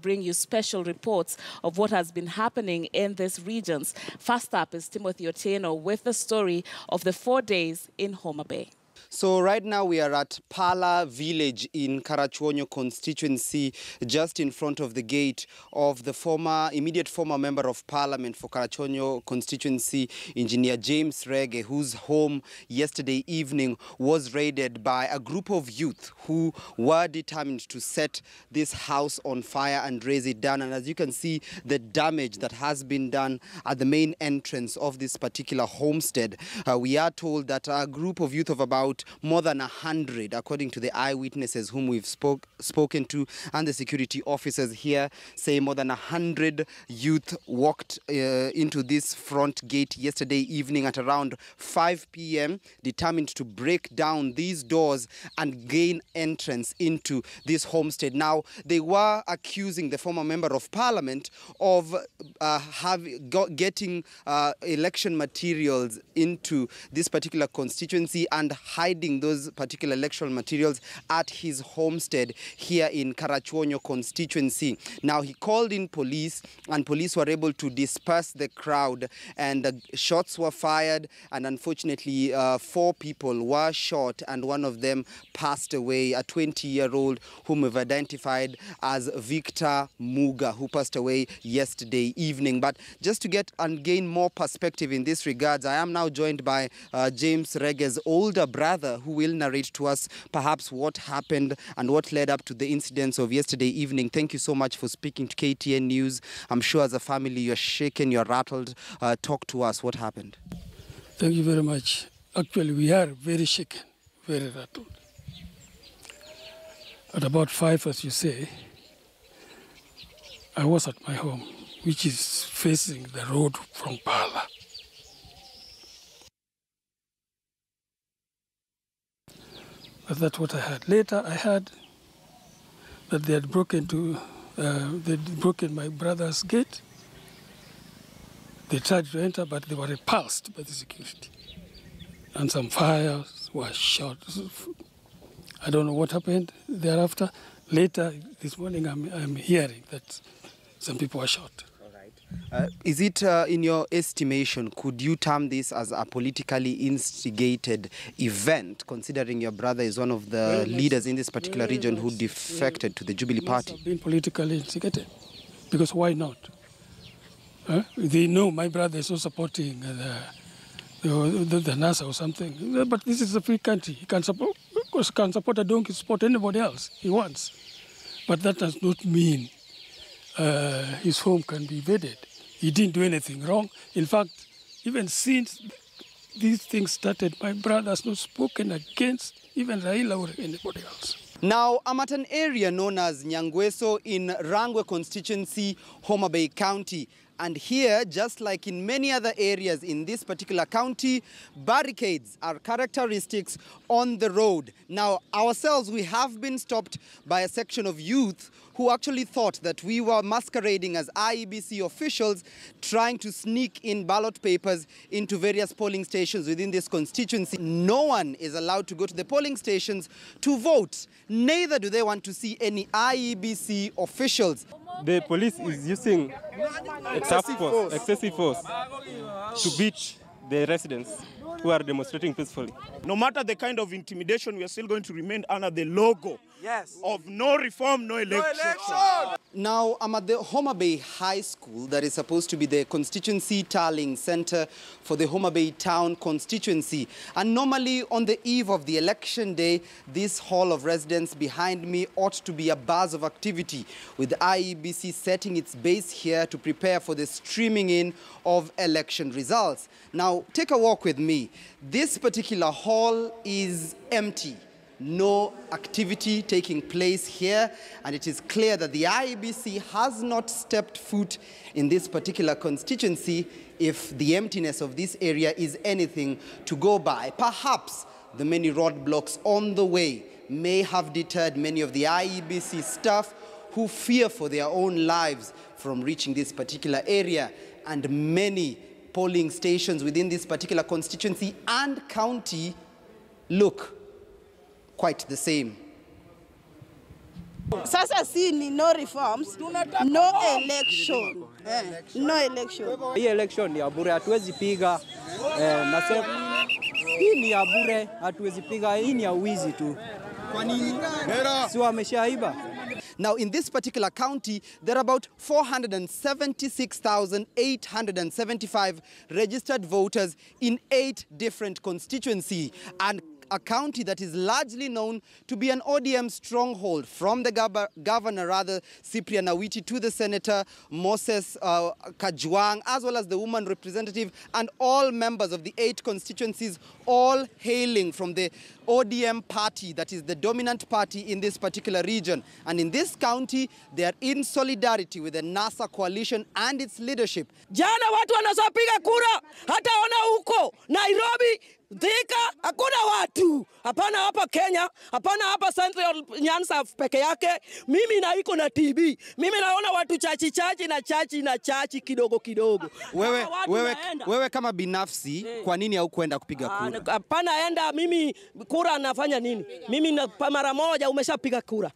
bring you special reports of what has been happening in these regions. First up is Timothy Otieno with the story of the 4 days in Homa Bay. So right now we are at Pala village in Karachuonyo constituency, just in front of the gate of the immediate former member of parliament for Karachuonyo constituency, Engineer James Rege, whose home yesterday evening was raided by a group of youth who were determined to set this house on fire and raise it down. And as you can see, the damage that has been done at the main entrance of this particular homestead, we are told that a group of youth of about more than 100, according to the eyewitnesses whom we've spoken to, and the security officers here say more than 100 youth walked into this front gate yesterday evening at around 5 p.m, determined to break down these doors and gain entrance into this homestead. Now, they were accusing the former member of parliament of getting election materials into this particular constituency and hiding those particular electoral materials at his homestead here in Karachuonyo constituency. Now, he called in police, and police were able to disperse the crowd, and the shots were fired, and unfortunately 4 people were shot, and one of them passed away, a 20-year-old whom we've identified as Victor Muga, who passed away yesterday evening. But just to get and gain more perspective in this regards, I am now joined by James Rege's older brother, who will narrate to us perhaps what happened and what led up to the incidents of yesterday evening. Thank you so much for speaking to KTN News. I'm sure as a family you're shaken, you're rattled. Talk to us. What happened? Thank you very much. Actually, we are very shaken, very rattled. At about 5, as you say, I was at my home, which is facing the road from Pala. But that's what I heard. Later, I heard that they had broken my brother's gate. They tried to enter, but they were repulsed by the security. And some fires were shot. I don't know what happened thereafter. Later this morning, I'm hearing that some people were shot. Is it, in your estimation, could you term this as a politically instigated event, considering your brother is one of the leaders in this particular region who defected to the Jubilee Party? It must have been politically instigated, because why not? They know my brother is not supporting the NASA or something, but this is a free country. He can support, of course, can support a donkey, support anybody else he wants. But that does not mean his home can be invaded. He didn't do anything wrong. In fact, even since these things started, my brother has not spoken against even Raila or anybody else. Now, I'm at an area known as Nyangweso in Rangwe constituency, Homa Bay County. And here, just like in many other areas in this particular county, barricades are characteristics on the road. Now, ourselves, we have been stopped by a section of youth who actually thought that we were masquerading as IEBC officials trying to sneak in ballot papers into various polling stations within this constituency. No one is allowed to go to the polling stations to vote. Neither do they want to see any IEBC officials. The police is using excessive force to beat the residents who are demonstrating peacefully. No matter the kind of intimidation, we are still going to remain under the logo of no reform, no election. Now, I'm at the Homa Bay High School that is supposed to be the constituency tallying center for the Homa Bay town constituency. And normally on the eve of the election day, this hall of residence behind me ought to be a buzz of activity, with the IEBC setting its base here to prepare for the streaming in of election results. Now, take a walk with me. This particular hall is empty. No activity taking place here, and it is clear that the IEBC has not stepped foot in this particular constituency if the emptiness of this area is anything to go by. Perhaps the many roadblocks on the way may have deterred many of the IEBC staff who fear for their own lives from reaching this particular area, and many polling stations within this particular constituency and county look quite the same. Sasa si ni no reforms, no election. No election. Hii election ni ya bure, hatuwezi piga. Nasema hii ni ya bure, hatuwezi piga. Hii ni ya wizi tu. Kwa nini? Si wameshaiba. Now, in this particular county, there are about 476,875 registered voters in 8 different constituencies, and a county that is largely known to be an ODM stronghold, from the governor, Cyprian Awiti, to the senator, Moses Kajwang, as well as the woman representative, and all members of the 8 constituencies, all hailing from the ODM party, that is the dominant party in this particular region. And in this county, they are in solidarity with the NASA coalition and its leadership. Jana watu wanasapiga kura, hata ona huko Nairobi, Thika, hakuna watu. Hapana hapa Kenya, hapana hapa Central Nyanza peke yake. Mimi na iko na TB. Mimi naona watu chachi kidogo. Wewe kama binafsi, kwa nini haukwenda kupiga kura? Hapana enda, mimi kura nafanya nini? Mimi na mara moja umeshapiga kura.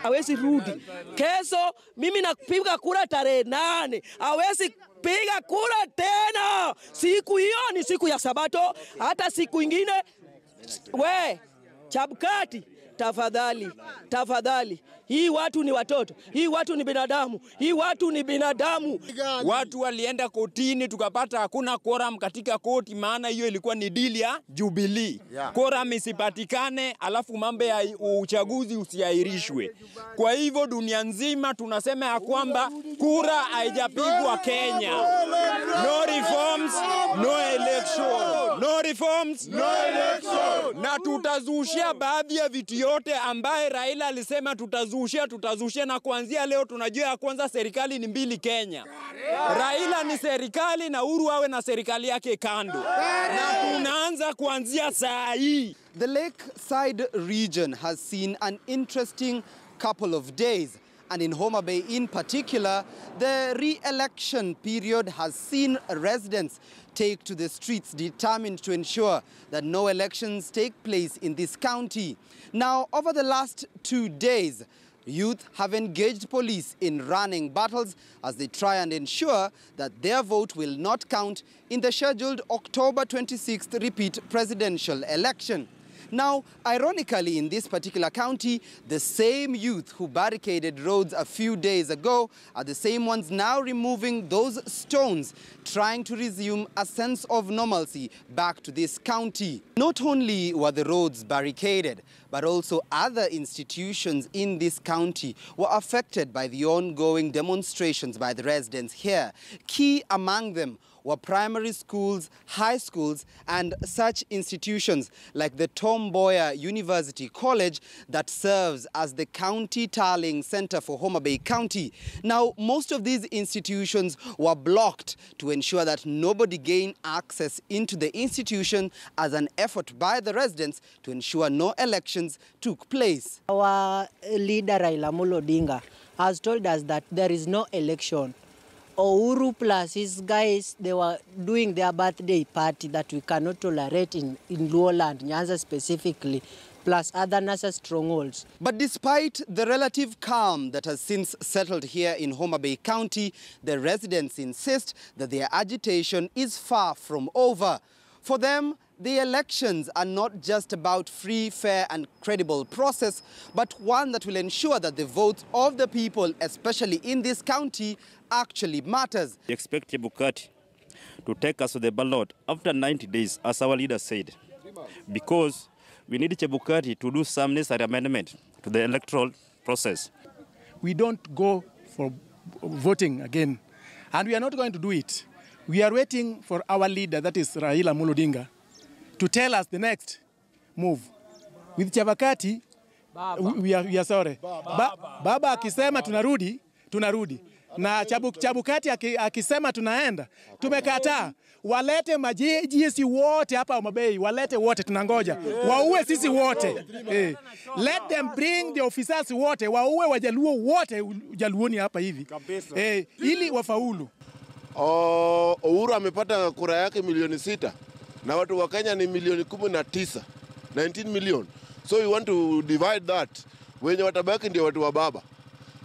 Hawezi rudi. Kesho mimi napiga kura tarehe 8. Hawezi piga kura tena. Siku hiyo ni siku ya Sabato, hata siku ingine. We, Chebukati, tafadhali. Hii watu ni watoto. Hii watu ni binadamu. Watu walienda kotini, tukapata hakuna quorum katika koti, maana hiyo ilikuwa ni deal ya Jubilee. Quorum isipatikane, alafu mambo ya uchaguzi usiahirishwe. Kwa hivyo dunia nzima tunasema ya kwamba kura haijapigwa Kenya. No reforms, no election. No reforms, no election. Na tutazushia baadhi ya vitu yote ambaye Raila alisema tutazushia, na kuanzia leo tunajua ya kwanza serikali ni mbili Kenya. Raila ni serikali na Uhuru awe na serikali yake kando. Na tunaanza kuanzia saa hii. The lakeside region has seen an interesting couple of days. And in Homa Bay in particular, the re-election period has seen residents take to the streets determined to ensure that no elections take place in this county. Now, over the last 2 days, youth have engaged police in running battles as they try and ensure that their vote will not count in the scheduled October 26th repeat presidential election. Now, ironically, in this particular county, the same youth who barricaded roads a few days ago are the same ones now removing those stones, trying to resume a sense of normalcy back to this county. Not only were the roads barricaded, but also other institutions in this county were affected by the ongoing demonstrations by the residents here. Key among them were primary schools, high schools, and such institutions like the Tom Mboya University College that serves as the county tallying center for Homa Bay County. Now, most of these institutions were blocked to ensure that nobody gained access into the institution as an effort by the residents to ensure no elections took place. Our leader Raila Amolo Odinga has told us that there is no election. Uhuru plus his guys, they were doing their birthday party that we cannot tolerate in Luoland, Nyanza specifically, plus other NASA strongholds. But despite the relative calm that has since settled here in Homa Bay County, the residents insist that their agitation is far from over. For them, the elections are not just about free, fair and credible process, but one that will ensure that the votes of the people, especially in this county, actually matters. We expect Chebukati to take us to the ballot after 90 days, as our leader said, because we need Chebukati to do some necessary amendment to the electoral process. We don't go for voting again, and we are not going to do it. We are waiting for our leader, that is Raila Amolo Odinga, to tell us the next move. With Chebukati, we are sorry. Baba akisema tunarudi. Na Chebukati akisema tunaenda, tumekataa. Walete majeshi wote hapa Homa Bay, walete wote, tunangoja. Waue sisi wote. Let them bring the officers wote, waue wajaluo wote jaluoni hapa hivi. Ili wafaulu. Uhuru amepata kura yake milioni 6 na watu wa Kenya ni milioni 19 million. So we want to divide that. Wenye watabaki ndio watu wa baba.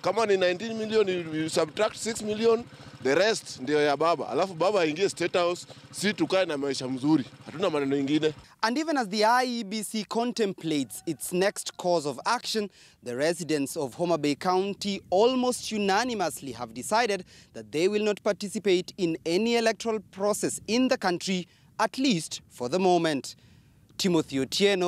Kama ni 19 million, you subtract 6 million, the rest ndio ya baba. Alafu baba aingie State House, si tukae na maisha mzuri. Hatuna maneno ingine. And even as the IEBC contemplates its next course of action, the residents of Homa Bay County almost unanimously have decided that they will not participate in any electoral process in the country, at least for the moment. Timothy Otieno.